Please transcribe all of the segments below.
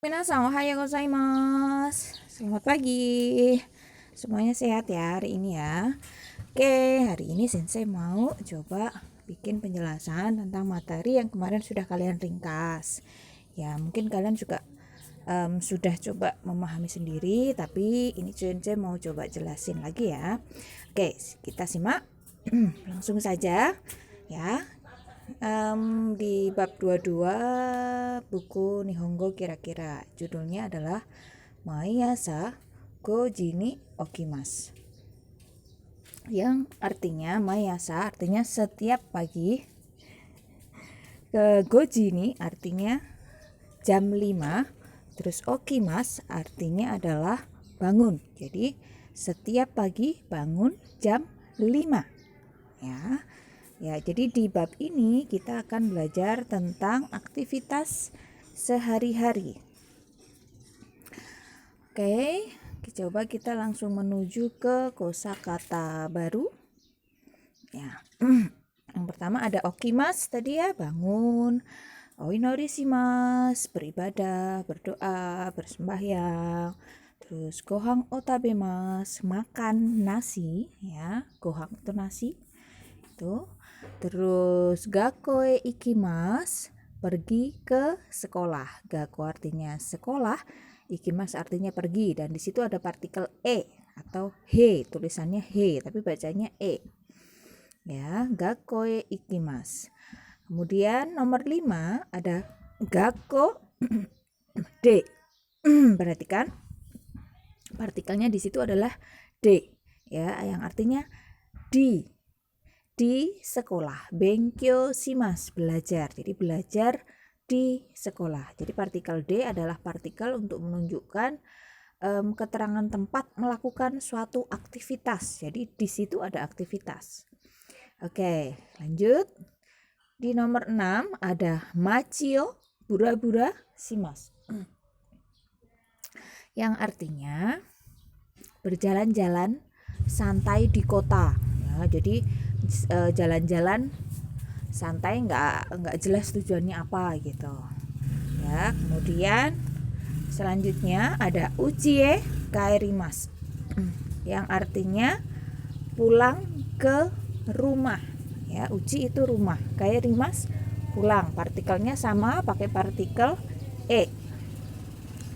Minasan, ohayou gozaimasu. Selamat pagi. Semuanya sehat ya hari ini ya. Oke, hari ini Sensei mau coba bikin penjelasan tentang materi yang kemarin sudah kalian ringkas. Ya, mungkin kalian juga sudah coba memahami sendiri, tapi ini Sensei mau coba jelasin lagi ya. Oke, kita simak langsung saja ya. Di bab 22 buku Nihongo kira-kira judulnya adalah Maiasa Goji ni Okimasu, yang artinya Maiasa artinya setiap pagi, Goji ni artinya jam 5, terus Okimasu artinya adalah bangun. Jadi setiap pagi bangun jam 5 ya. Ya, jadi di bab ini kita akan belajar tentang aktivitas sehari-hari. Oke, coba kita langsung menuju ke kosakata baru. Ya. Yang pertama ada okimasu tadi ya, bangun. Oinori shimasu, beribadah, berdoa, bersembahyang. Terus gohan o tabemasu, makan nasi ya. Gohan itu nasi. Itu. Terus gakoe ikimasu, pergi ke sekolah. Gako artinya sekolah, ikimasu artinya pergi, dan di situ ada partikel e atau he, tulisannya he tapi bacanya e. Ya, gakoe ikimasu. Kemudian nomor 5 ada gakko de. Perhatikan partikelnya di situ adalah de ya, yang artinya di sekolah. Benkyo shimasu, belajar. Jadi belajar di sekolah. Jadi partikel D adalah partikel untuk menunjukkan keterangan tempat melakukan suatu aktivitas. Jadi di situ ada aktivitas. Oke, lanjut. Di nomor 6 ada machio bura-bura shimasu. Yang artinya berjalan-jalan santai di kota. Ya, jadi jalan-jalan santai, nggak jelas tujuannya apa gitu ya. Kemudian selanjutnya ada uchie kaerimasu, yang artinya pulang ke rumah ya. Uchi itu rumah, kaerimasu pulang, partikelnya sama pakai partikel e.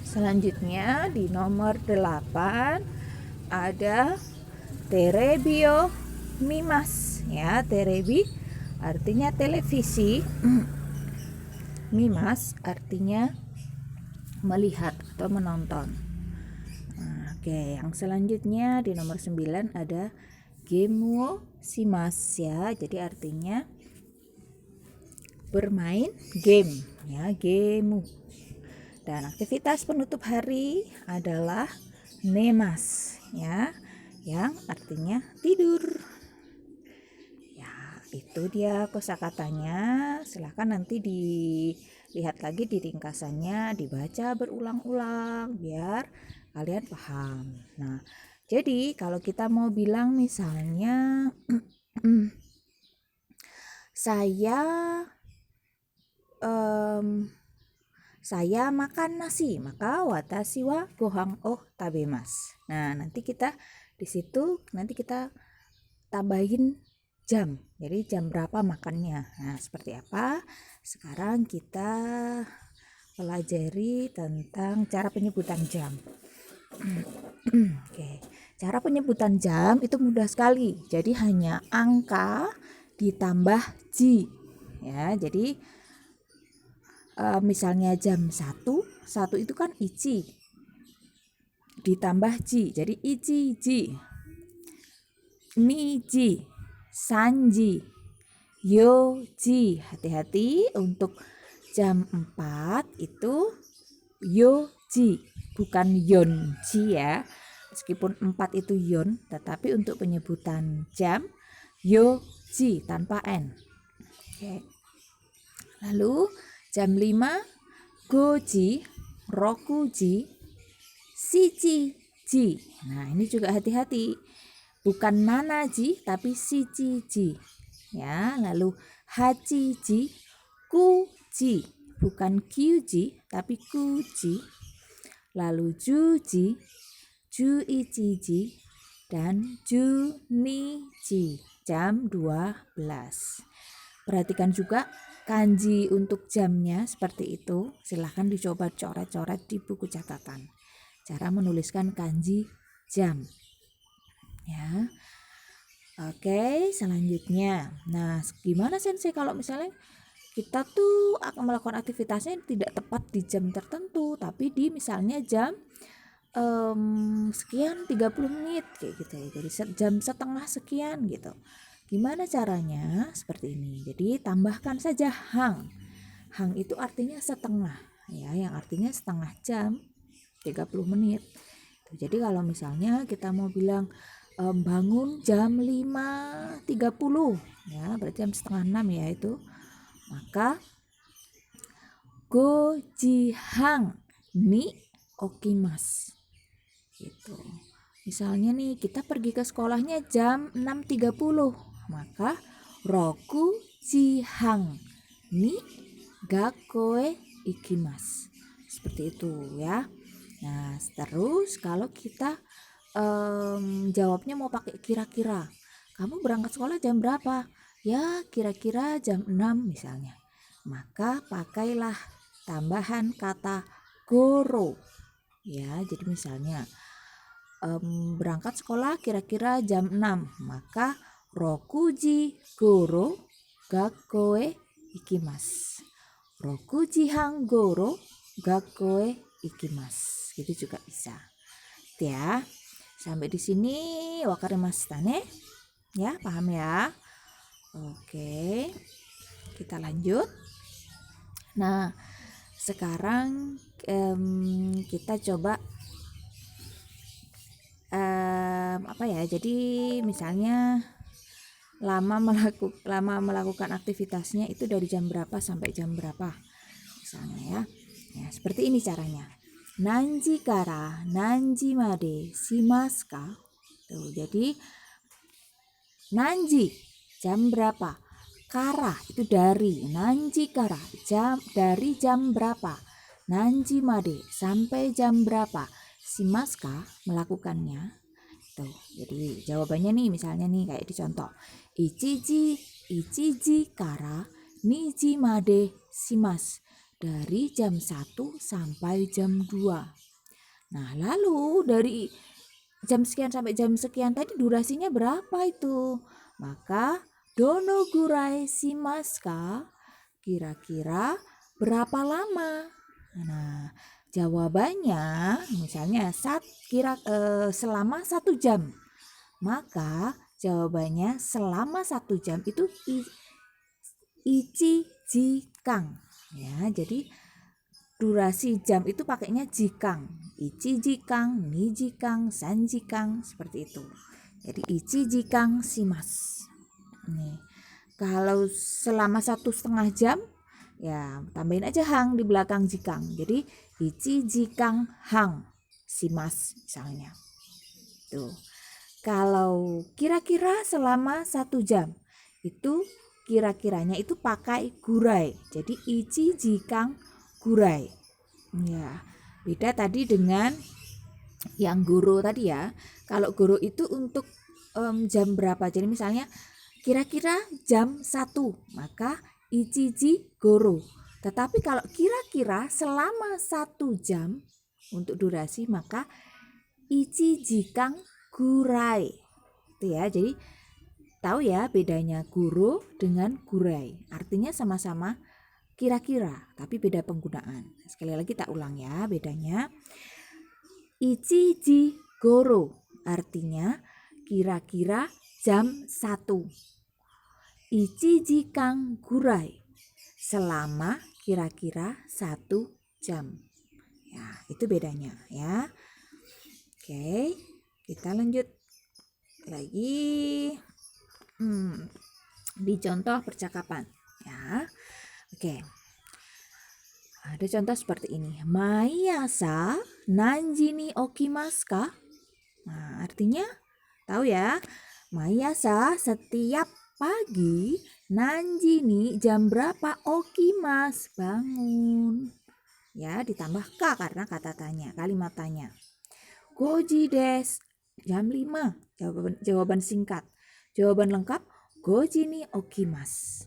Selanjutnya di nomor 8 ada terebio mimas ya. Terebi artinya televisi, mimas artinya melihat atau menonton. Oke, yang selanjutnya di nomor 9 ada gemu shimasu ya. Jadi artinya bermain game ya, gemu. Dan aktivitas penutup hari adalah nemas ya, yang artinya tidur. Itu dia kosakatanya. Silahkan nanti dilihat lagi di ringkasannya, dibaca berulang-ulang biar kalian paham. Nah, jadi kalau kita mau bilang misalnya saya makan nasi, maka watashi wa gohan o tabemasu. Nah, nanti kita di situ kita tambahin jam. Jadi jam berapa makannya. Nah, seperti apa? Sekarang kita pelajari tentang cara penyebutan jam. Oke. Cara penyebutan jam itu mudah sekali. Jadi hanya angka ditambah ji. Ya, jadi misalnya jam 1 itu kan ichi. Ditambah ji. Jadi ichi ji. Mi ji. Sanji, yoji. Hati-hati untuk jam 4 itu yoji, bukan yonji ya. Meskipun 4 itu yon, tetapi untuk penyebutan jam yoji tanpa n. Oke. Lalu jam 5 goji, rokuji, shichiji. Nah, ini juga hati-hati. Bukan nanaji tapi shichiji ya. Lalu hachiji, kuji, bukan kyuji tapi kuji. lalu juji, juichiji, dan junichi jam 12. Perhatikan juga kanji untuk jamnya seperti itu. Silahkan dicoba coret-coret di buku catatan. Cara menuliskan kanji jam. Ya. Oke, selanjutnya. Nah, gimana Sensei kalau misalnya kita tuh akan melakukan aktivitasnya tidak tepat di jam tertentu, tapi di misalnya jam sekian 30 menit kayak gitu ya. Jadi jam setengah sekian gitu. Gimana caranya? Seperti ini. Jadi tambahkan saja hang. Hang itu artinya setengah ya, yang artinya setengah jam 30 menit. Jadi kalau misalnya kita mau bilang bangun jam 5.30 ya, berarti jam setengah 6 ya itu. Maka gojihang ni okimasu. Gitu. Misalnya nih kita pergi ke sekolahnya jam 6.30, maka roku jihang ni gakkoe ikimasu. Seperti itu ya. Nah, terus kalau kita jawabnya mau pakai kira-kira. Kamu berangkat sekolah jam berapa? Ya, kira-kira jam 6 misalnya. Maka pakailah tambahan kata goro. Ya, jadi misalnya berangkat sekolah kira-kira jam 6, maka rokuji goro gakkoe ikimasu. Rokuji hang goro gakkoe ikimasu. Gitu juga bisa. Ya. Sampai di sini wakarimashita ne? Ya, paham ya? Oke. Kita lanjut. Nah, sekarang kita coba jadi misalnya lama melakukan aktivitasnya itu dari jam berapa sampai jam berapa misalnya ya seperti ini caranya. Nanji kara nanji made shimasu ka? Tuh, jadi nanji jam berapa, kara itu dari, nanji kara dari jam berapa, nanji made sampai jam berapa, shimasu ka melakukannya. Tuh, jadi jawabannya nih misalnya nih kayak di contoh. Ichiji kara niji made shimasu. Dari jam 1 sampai jam 2. Nah, lalu dari jam sekian sampai jam sekian tadi durasinya berapa itu? Maka dono gurai shimasu ka? Kira-kira berapa lama? Nah, jawabannya misalnya selama 1 jam. Maka jawabannya selama 1 jam itu ichijikang. Ya, jadi durasi jam itu pakainya jikang. Ichijikang, nijikang, sanjikang seperti itu. Jadi ichijikang shimasu. Nih. Kalau selama 1,5 jam ya tambahin aja hang di belakang jikang. Jadi ichijikang hang shimasu misalnya. Tuh. Kalau kira-kira selama 1 jam itu kira-kiranya itu pakai gurai. Jadi ichijikang gurai. Ya, beda tadi dengan yang goro tadi ya. Kalau goro itu untuk jam berapa. Jadi misalnya kira-kira jam 1, maka ichiji goro. Tetapi kalau kira-kira selama 1 jam untuk durasi, maka ichijikang gurai. Itu ya. Jadi tahu ya bedanya goro dengan gurai. Artinya sama-sama kira-kira, tapi beda penggunaan. Sekali lagi tak ulang ya bedanya. Ichiji goro artinya kira-kira jam 1. Ichijikang gurai selama kira-kira 1 jam. Ya, itu bedanya ya. Oke, kita lanjut lagi. Di contoh percakapan ya. Oke. Ada contoh seperti ini. Maiasa nanji ni okimasu ka? Nah, artinya tahu ya. Maiasa setiap pagi, nanji ni jam berapa okimasu bangun. ya, ditambah K karena kata tanya, kalimat tanya. Goji des, jam 5. Jawaban singkat. Jawaban lengkap, goji ni okimas.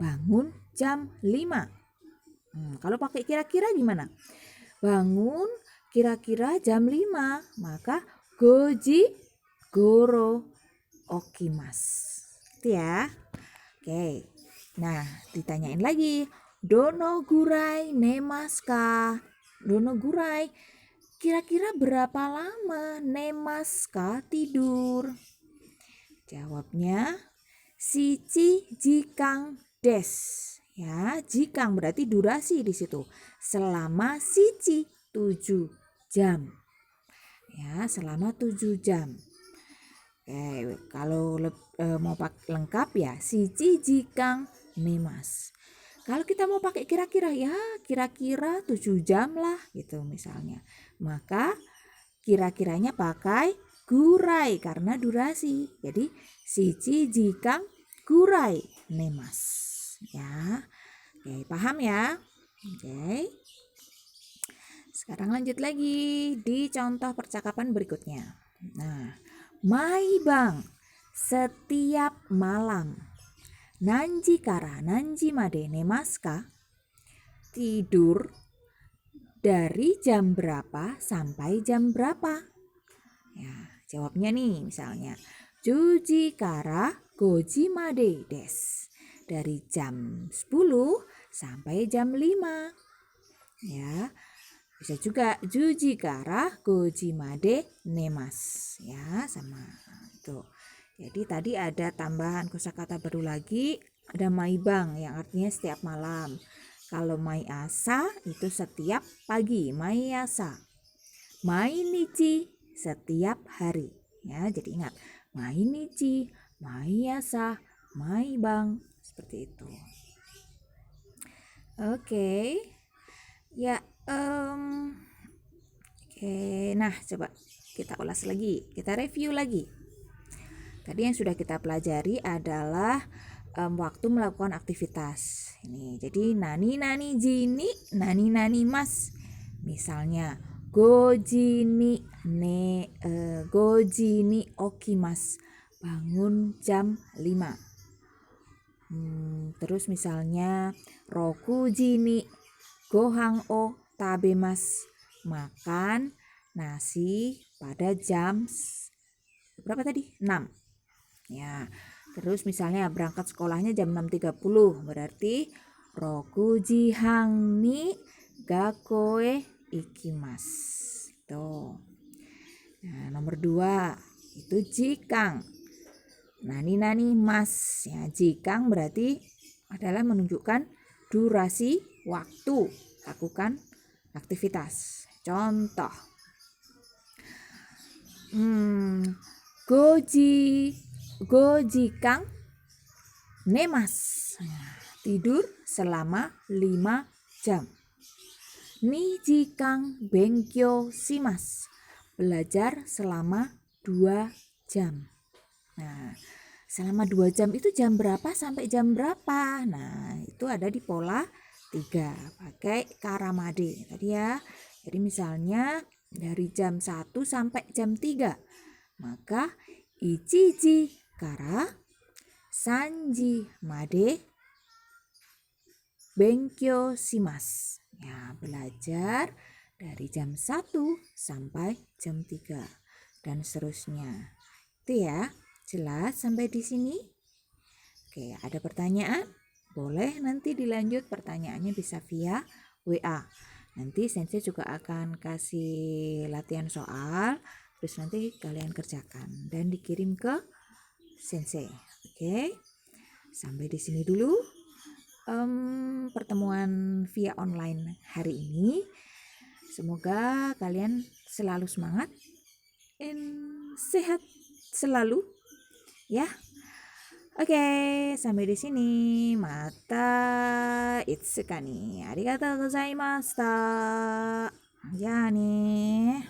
Bangun jam 5. Kalau pakai kira-kira gimana? Bangun kira-kira jam 5, maka goji goro okimas. Itu ya. Oke. Nah, ditanyain lagi. Dono gurai nemaska. Dono gurai. Kira-kira berapa lama nemaska tidur? Jawabnya shichi jikang des. Ya, jikang berarti durasi di situ. Selama shichi 7 jam. Ya, selama 7 jam. Oke, kalau mau pakai lengkap ya shichi jikang nemas. Kalau kita mau pakai kira-kira ya kira-kira 7 jam lah gitu misalnya. Maka kira-kiranya pakai gurai karena durasi. Jadi shichi jikang gurai nemas. Ya. Oke, paham ya? Oke. Sekarang lanjut lagi di contoh percakapan berikutnya. Nah, maibang setiap malam. Nanji kara nanji made nemaska. Tidur dari jam berapa sampai jam berapa? Ya, jawabnya nih misalnya. Juji kara goji made des. Dari jam 10 sampai jam 5. Ya. Bisa juga juji kara goji made nemas. Ya, sama itu. Jadi tadi ada tambahan kosakata baru lagi, ada maibang yang artinya setiap malam. Kalau maiasa itu setiap pagi, maiasa. Mainichi setiap hari. Ya, jadi ingat, mainichi, maiasa, maibang, seperti itu. Oke. Ya, oke. Nah, coba kita ulas lagi, kita review lagi. Tadi yang sudah kita pelajari adalah waktu melakukan aktivitas. Ini, jadi nani jini, nani mas. Misalnya goji ni okimas. Bangun jam 5. Terus misalnya rokuji ni gohang o tabemas. Makan nasi pada jam berapa tadi? 6. Ya. Terus misalnya berangkat sekolahnya jam 6.30, berarti rokuji hang ni gakoe ikimas. Tuh. Nah, nomor 2 itu jikang. Nani mas. Ya, jikang berarti adalah menunjukkan durasi waktu lakukan aktivitas. Contoh. Gojikang nemas. Tidur selama 5 jam. Nijikang benkyo shimas. Belajar selama 2 jam. Nah, selama 2 jam itu jam berapa sampai jam berapa? Nah, itu ada di pola 3. Pakai karamade tadi ya. Jadi misalnya dari jam 1 sampai jam 3. Maka ichiji kara sanji made benkyo shimasu. Ya, belajar dari jam 1 sampai jam 3 dan seterusnya. Itu ya. Jelas sampai di sini? Oke, ada pertanyaan? Boleh nanti dilanjut pertanyaannya bisa via WA. Nanti sensei juga akan kasih latihan soal, terus nanti kalian kerjakan dan dikirim ke sensei. Oke, sampai di sini dulu pertemuan via online hari ini. Semoga kalian selalu semangat dan sehat selalu ya. Oke, sampai di sini. Mata itsukani. Arigatou gozaimashita. Ya nih.